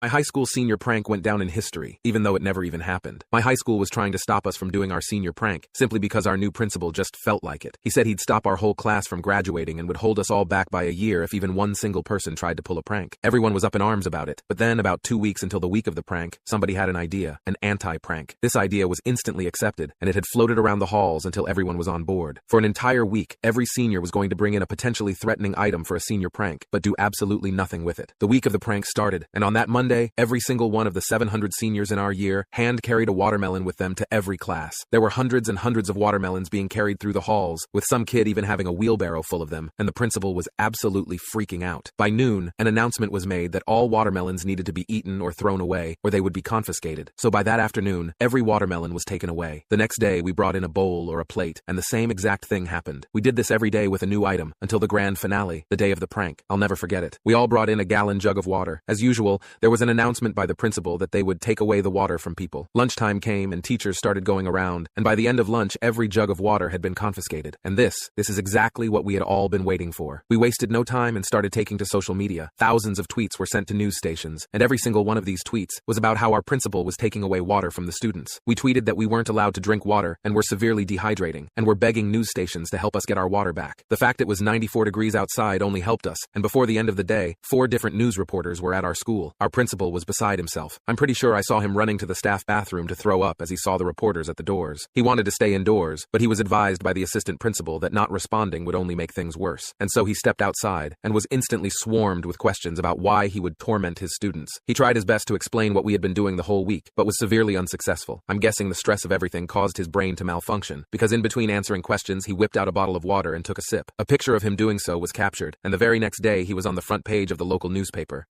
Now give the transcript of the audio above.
My high school senior prank went down in history, even though it never even happened. My high school was trying to stop us from doing our senior prank, simply because our new principal just felt like it. He said he'd stop our whole class from graduating and would hold us all back by a year if even one single person tried to pull a prank. Everyone was up in arms about it, but then, about 2 weeks until the week of the prank, somebody had an idea, an anti-prank. This idea was instantly accepted, and it had floated around the halls until everyone was on board. For an entire week, every senior was going to bring in a potentially threatening item for a senior prank, but do absolutely nothing with it. The week of the prank started, and on that Monday, every single one of the 700 seniors in our year hand-carried a watermelon with them to every class. There were hundreds and hundreds of watermelons being carried through the halls, with some kid even having a wheelbarrow full of them, and the principal was absolutely freaking out. By noon, an announcement was made that all watermelons needed to be eaten or thrown away, or they would be confiscated. So by that afternoon, every watermelon was taken away. The next day, we brought in a bowl or a plate, and the same exact thing happened. We did this every day with a new item, until the grand finale, the day of the prank. I'll never forget it. We all brought in a gallon jug of water. As usual, there was an announcement by the principal that they would take away the water from people. Lunchtime came and teachers started going around, and by the end of lunch, every jug of water had been confiscated. And this is exactly what we had all been waiting for. We wasted no time and started taking to social media. Thousands of tweets were sent to news stations, and every single one of these tweets was about how our principal was taking away water from the students. We tweeted that we weren't allowed to drink water and were severely dehydrating, and were begging news stations to help us get our water back. The fact it was 94 degrees outside only helped us, and before the end of the day, 4 different news reporters were at our school. Our principal was beside himself. I'm pretty sure I saw him running to the staff bathroom to throw up as he saw the reporters at the doors. He wanted to stay indoors, but he was advised by the assistant principal that not responding would only make things worse. And so he stepped outside and was instantly swarmed with questions about why he would torment his students. He tried his best to explain what we had been doing the whole week, but was severely unsuccessful. I'm guessing the stress of everything caused his brain to malfunction, because in between answering questions, he whipped out a bottle of water and took a sip. A picture of him doing so was captured, and the very next day he was on the front page of the local newspaper.